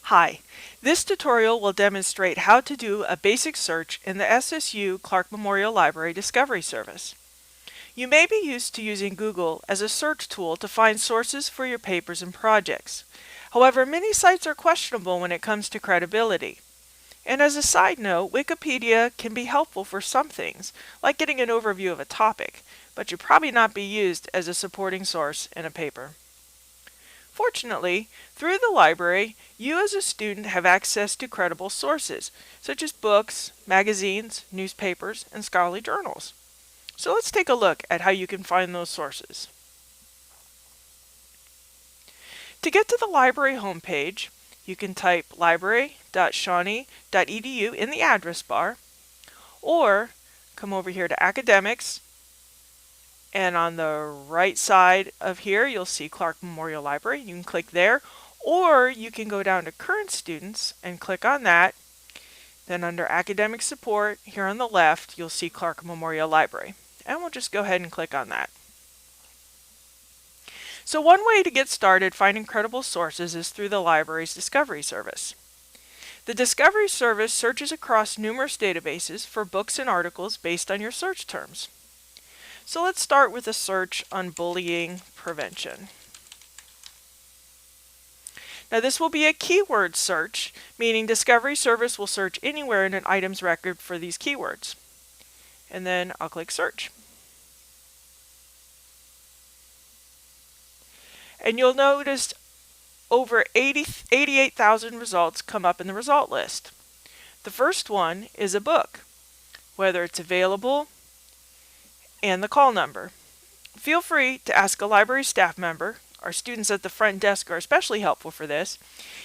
Hi, this tutorial will demonstrate how to do a basic search in the SSU Clark Memorial Library Discovery Service. You may be used to using Google as a search tool to find sources for your papers and projects. However, many sites are questionable when it comes to credibility. And as a side note, Wikipedia can be helpful for some things, like getting an overview of a topic, but should probably not be used as a supporting source in a paper. Fortunately, through the library, you as a student have access to credible sources, such as books, magazines, newspapers, and scholarly journals. So let's take a look at how you can find those sources. To get to the library homepage, you can type library.shawnee.edu in the address bar, or come over here to Academics, and on the right side of here you'll see Clark Memorial Library. You can click there, or you can go down to Current Students and click on that. Then under Academic Support, here on the left, you'll see Clark Memorial Library. And we'll just go ahead and click on that. So one way to get started finding credible sources is through the library's Discovery Service. The Discovery Service searches across numerous databases for books and articles based on your search terms. So let's start with a search on bullying prevention. Now this will be a keyword search, meaning Discovery Service will search anywhere in an item's record for these keywords. And then I'll click search. And you'll notice over 88,000 results come up in the result list. The first one is a book, whether it's available, and the call number. Feel free to ask a library staff member. Our students at the front desk are especially helpful for this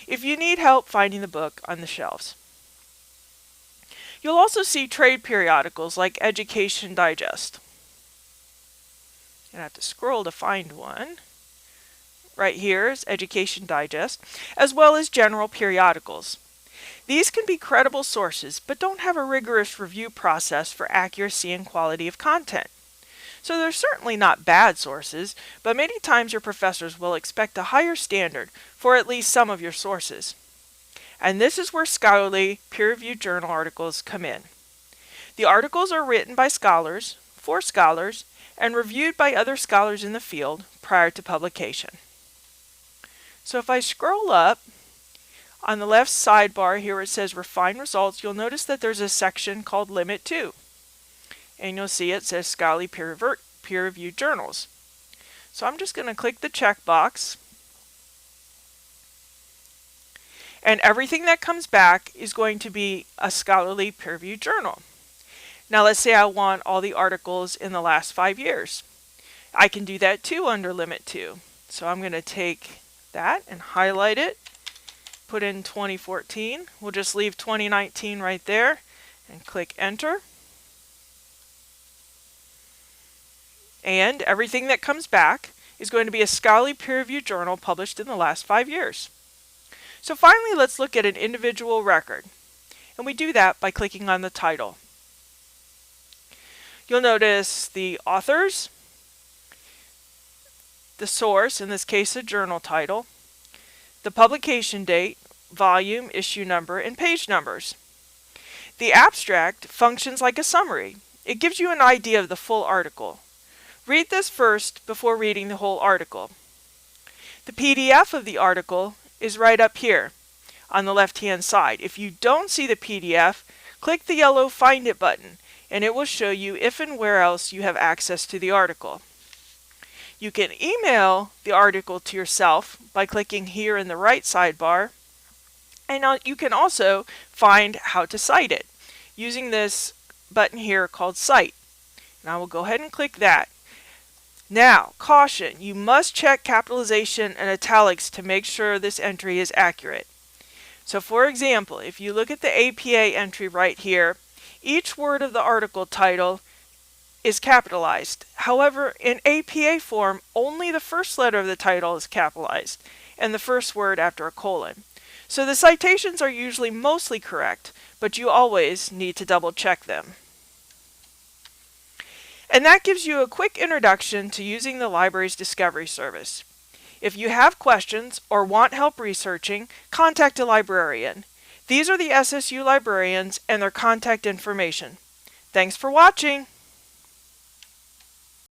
if you need help finding the book on the shelves. You'll also see trade periodicals like Education Digest. I have to scroll to find one. Right here is Education Digest, as well as general periodicals. These can be credible sources, but don't have a rigorous review process for accuracy and quality of content. So they're certainly not bad sources, but many times your professors will expect a higher standard for at least some of your sources. And this is where scholarly, peer-reviewed journal articles come in. The articles are written by scholars, for scholars, and reviewed by other scholars in the field prior to publication. So if I scroll up, on the left sidebar here it says Refine Results, you'll notice that there's a section called Limit To. And you'll see it says Scholarly Peer-Reviewed Journals. So I'm just going to click the checkbox. And everything that comes back is going to be a scholarly peer-reviewed journal. Now let's say I want all the articles in the last 5 years. I can do that too under Limit To. So I'm going to take that and highlight it, put in 2014. We'll just leave 2019 right there and click Enter. And everything that comes back is going to be a scholarly peer-reviewed journal published in the last 5 years. So finally, let's look at an individual record. And we do that by clicking on the title. You'll notice the authors, the source, in this case a journal title, the publication date, volume, issue number, and page numbers. The abstract functions like a summary. It gives you an idea of the full article. Read this first before reading the whole article. The PDF of the article is right up here on the left-hand side. If you don't see the PDF, click the yellow Find It button and it will show you if and where else you have access to the article. You can email the article to yourself by clicking here in the right sidebar, and you can also find how to cite it using this button here called Cite. And I will go ahead and click that. Now, caution, you must check capitalization and italics to make sure this entry is accurate. So for example, if you look at the APA entry right here, each word of the article title is capitalized. However, in APA form, only the first letter of the title is capitalized and the first word after a colon. So the citations are usually mostly correct, but you always need to double check them. And that gives you a quick introduction to using the library's Discovery Service. If you have questions or want help researching, contact a librarian. These are the SSU librarians and their contact information. Thanks for watching!